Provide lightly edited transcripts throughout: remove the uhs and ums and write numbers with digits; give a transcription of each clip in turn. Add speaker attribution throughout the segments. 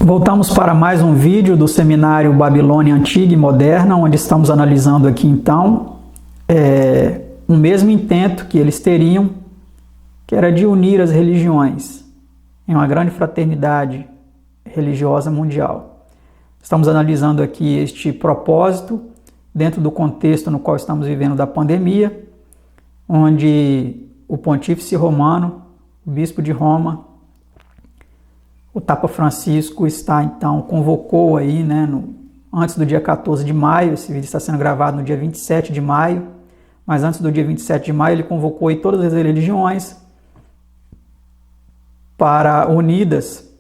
Speaker 1: Voltamos para mais um vídeo do seminário Babilônia Antiga e Moderna, onde estamos analisando aqui então o mesmo intento que eles teriam, que era de unir as religiões em uma grande fraternidade religiosa mundial. Estamos analisando aqui este propósito dentro do contexto no qual estamos vivendo da pandemia, onde o Pontífice Romano, o Bispo de Roma, o Papa Francisco convocou aí, antes do dia 14 de maio, esse vídeo está sendo gravado no dia 27 de maio, mas antes do dia 27 de maio ele convocou aí todas as religiões para, unidas,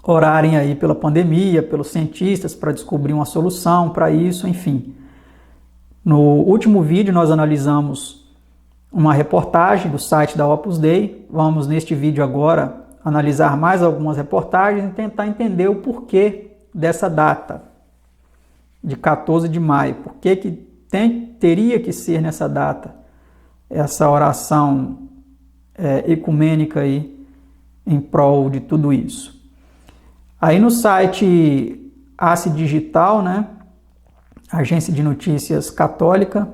Speaker 1: orarem aí pela pandemia, pelos cientistas, para descobrir uma solução para isso, enfim. No último vídeo nós analisamos uma reportagem do site da Opus Dei. Vamos neste vídeo agora analisar mais algumas reportagens e tentar entender o porquê dessa data de 14 de maio. Por que teria que ser nessa data essa oração ecumênica aí em prol de tudo isso. Aí no site ACE Digital, Agência de Notícias Católica,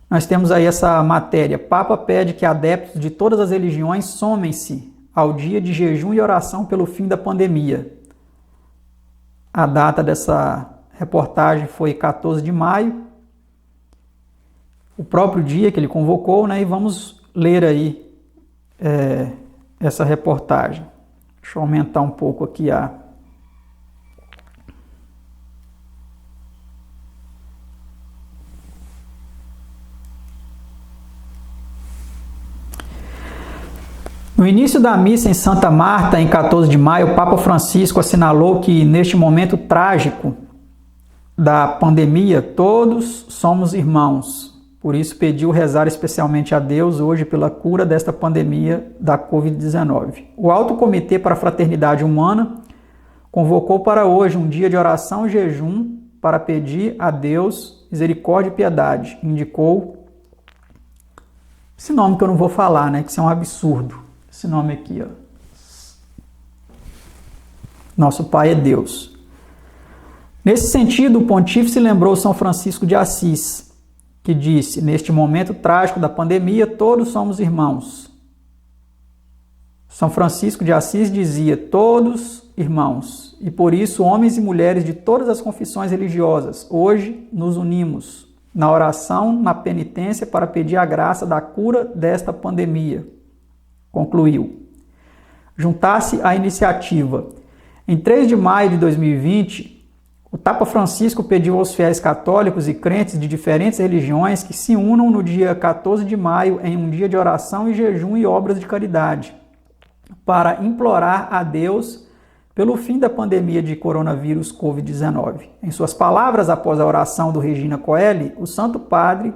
Speaker 1: nós temos aí essa matéria: Papa pede que adeptos de todas as religiões somem-se ao dia de jejum e oração pelo fim da pandemia. A data dessa reportagem foi 14 de maio, o próprio dia que ele convocou, e vamos ler aí essa reportagem. Deixa eu aumentar um pouco aqui No início da missa em Santa Marta, em 14 de maio, o Papa Francisco assinalou que, neste momento trágico da pandemia, todos somos irmãos. Por isso, pediu rezar especialmente a Deus hoje pela cura desta pandemia da Covid-19. O Alto Comitê para a Fraternidade Humana convocou para hoje um dia de oração e jejum para pedir a Deus misericórdia e piedade. Indicou esse nome que eu não vou falar, que isso é um absurdo. Esse nome aqui, Nosso Pai é Deus. Nesse sentido, o Pontífice lembrou São Francisco de Assis, que disse: neste momento trágico da pandemia, todos somos irmãos. São Francisco de Assis dizia: todos irmãos, e por isso homens e mulheres de todas as confissões religiosas, hoje nos unimos na oração, na penitência para pedir a graça da cura desta pandemia. Concluiu. Juntar-se à iniciativa. Em 3 de maio de 2020, o Papa Francisco pediu aos fiéis católicos e crentes de diferentes religiões que se unam no dia 14 de maio em um dia de oração e jejum e obras de caridade, para implorar a Deus pelo fim da pandemia de coronavírus Covid-19. Em suas palavras, após a oração do Regina Coeli, o Santo Padre,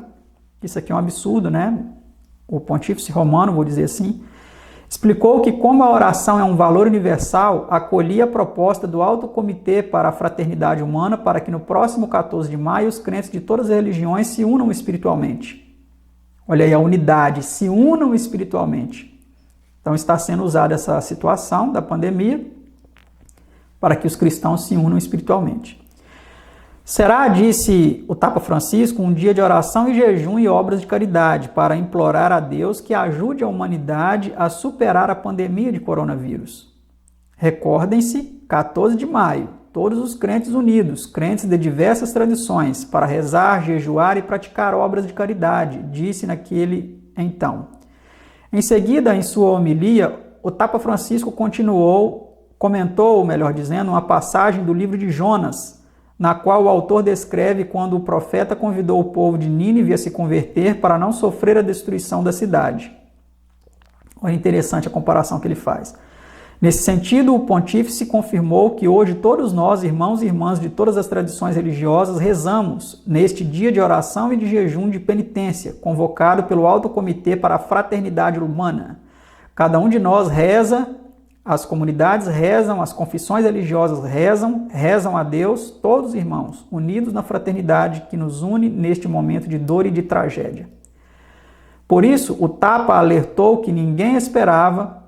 Speaker 1: isso aqui é um absurdo, o Pontífice Romano, vou dizer assim, explicou que, como a oração é um valor universal, acolhia a proposta do Alto Comitê para a Fraternidade Humana para que no próximo 14 de maio os crentes de todas as religiões se unam espiritualmente. Olha aí a unidade, se unam espiritualmente. Então está sendo usada essa situação da pandemia para que os cristãos se unam espiritualmente. Será, disse o Papa Francisco, um dia de oração e jejum e obras de caridade para implorar a Deus que ajude a humanidade a superar a pandemia de coronavírus. Recordem-se, 14 de maio, todos os crentes unidos, crentes de diversas tradições, para rezar, jejuar e praticar obras de caridade, disse naquele então. Em seguida, em sua homilia, o Papa Francisco comentou, uma passagem do livro de Jonas, na qual o autor descreve quando o profeta convidou o povo de Nínive a se converter para não sofrer a destruição da cidade. Olha, interessante a comparação que ele faz. Nesse sentido, o Pontífice confirmou que hoje todos nós, irmãos e irmãs de todas as tradições religiosas, rezamos neste dia de oração e de jejum de penitência, convocado pelo Alto Comitê para a Fraternidade Humana. Cada um de nós reza, as comunidades rezam, as confissões religiosas rezam a Deus, todos irmãos, unidos na fraternidade que nos une neste momento de dor e de tragédia. Por isso, o Papa alertou que ninguém esperava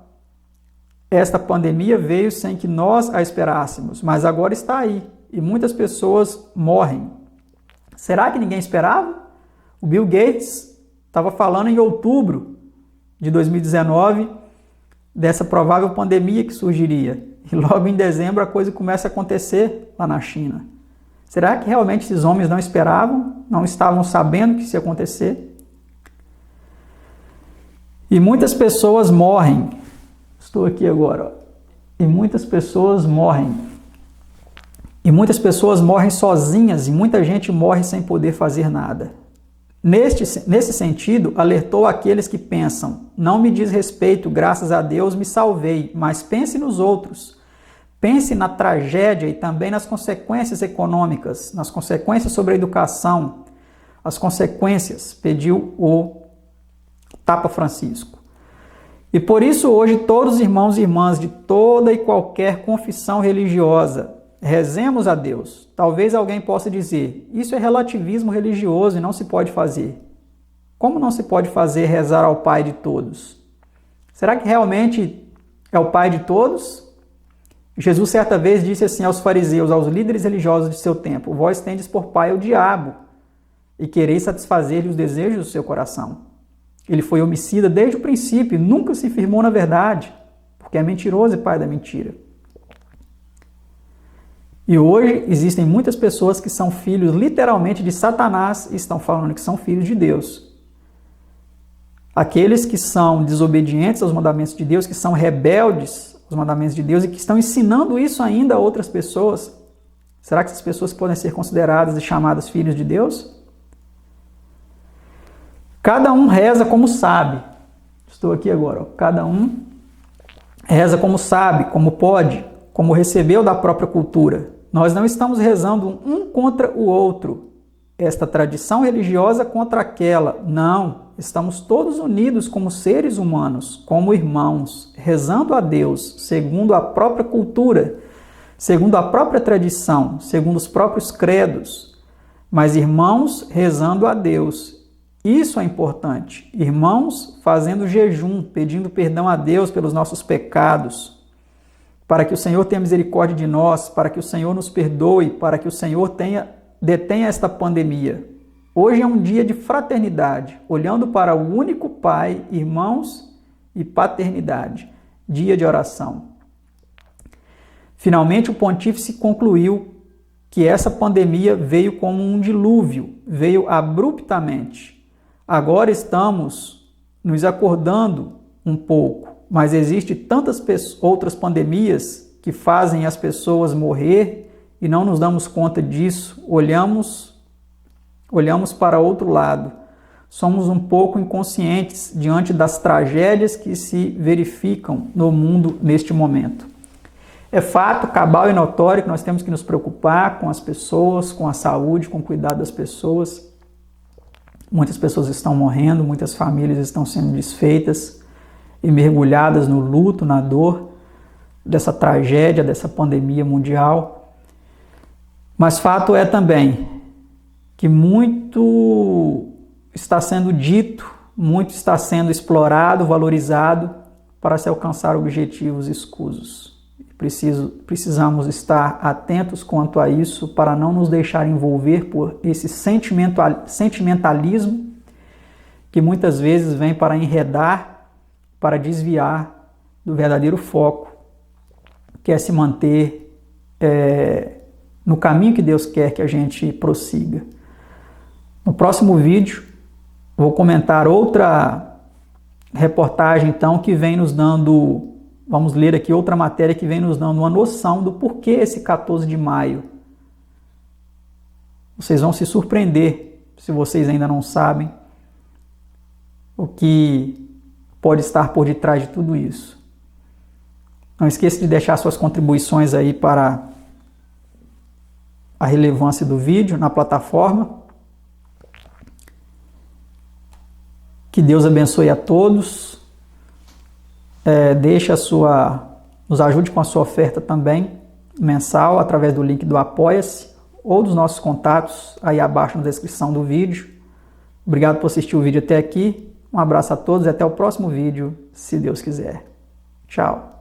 Speaker 1: esta pandemia veio sem que nós a esperássemos, mas agora está aí e muitas pessoas morrem. Será que ninguém esperava? O Bill Gates estava falando em outubro de 2019 dessa provável pandemia que surgiria. E logo em dezembro a coisa começa a acontecer lá na China. Será que realmente esses homens não esperavam? Não estavam sabendo que isso ia acontecer? E muitas pessoas morrem. Estou aqui agora. Ó. E muitas pessoas morrem. E muitas pessoas morrem sozinhas e muita gente morre sem poder fazer nada. Nesse sentido, alertou aqueles que pensam: não me diz respeito, graças a Deus me salvei, mas pense nos outros. Pense na tragédia e também nas consequências econômicas, nas consequências sobre a educação, as consequências, pediu o Papa Francisco. E por isso hoje todos os irmãos e irmãs de toda e qualquer confissão religiosa, rezemos a Deus. Talvez alguém possa dizer, isso é relativismo religioso e não se pode fazer. Como não se pode fazer rezar ao Pai de todos? Será que realmente é o Pai de todos? Jesus certa vez disse assim aos fariseus, aos líderes religiosos de seu tempo: vós tendes por pai o diabo e quereis satisfazer-lhe os desejos do seu coração. Ele foi homicida desde o princípio e nunca se firmou na verdade, porque é mentiroso e pai da mentira. E hoje existem muitas pessoas que são filhos literalmente de Satanás e estão falando que são filhos de Deus. Aqueles que são desobedientes aos mandamentos de Deus, que são rebeldes aos mandamentos de Deus e que estão ensinando isso ainda a outras pessoas. Será que essas pessoas podem ser consideradas e chamadas filhos de Deus? Cada um reza como sabe. Estou aqui agora. Ó. Cada um reza como sabe, como pode, como recebeu da própria cultura. Nós não estamos rezando um contra o outro. Esta tradição religiosa contra aquela. Não. Estamos todos unidos como seres humanos, como irmãos, rezando a Deus, segundo a própria cultura, segundo a própria tradição, segundo os próprios credos. Mas irmãos rezando a Deus. Isso é importante. Irmãos fazendo jejum, pedindo perdão a Deus pelos nossos pecados, para que o Senhor tenha misericórdia de nós, para que o Senhor nos perdoe, para que o Senhor detenha esta pandemia. Hoje é um dia de fraternidade, olhando para o único Pai, irmãos e paternidade. Dia de oração. Finalmente, o pontífice concluiu que essa pandemia veio como um dilúvio, veio abruptamente. Agora estamos nos acordando um pouco, mas existem tantas outras pandemias que fazem as pessoas morrer e não nos damos conta disso, olhamos para outro lado. Somos um pouco inconscientes diante das tragédias que se verificam no mundo neste momento. É fato, cabal e notório que nós temos que nos preocupar com as pessoas, com a saúde, com o cuidado das pessoas. Muitas pessoas estão morrendo, muitas famílias estão sendo desfeitas e mergulhadas no luto, na dor dessa tragédia, dessa pandemia mundial. Mas fato é também que muito está sendo dito, muito está sendo explorado, valorizado para se alcançar objetivos escusos. Precisamos estar atentos quanto a isso para não nos deixar envolver por esse sentimentalismo que muitas vezes vem para enredar, para desviar do verdadeiro foco, que é se manter no caminho que Deus quer que a gente prossiga. No próximo vídeo, vou comentar outra reportagem, então, que vem nos dando, vamos ler aqui outra matéria que vem nos dando uma noção do porquê esse 14 de maio. Vocês vão se surpreender, se vocês ainda não sabem, o que pode estar por detrás de tudo isso. Não esqueça de deixar suas contribuições aí para a relevância do vídeo na plataforma. Que Deus abençoe a todos. Nos ajude com a sua oferta também, mensal, através do link do Apoia-se ou dos nossos contatos aí abaixo na descrição do vídeo. Obrigado por assistir o vídeo até aqui. Um abraço a todos e até o próximo vídeo, se Deus quiser. Tchau.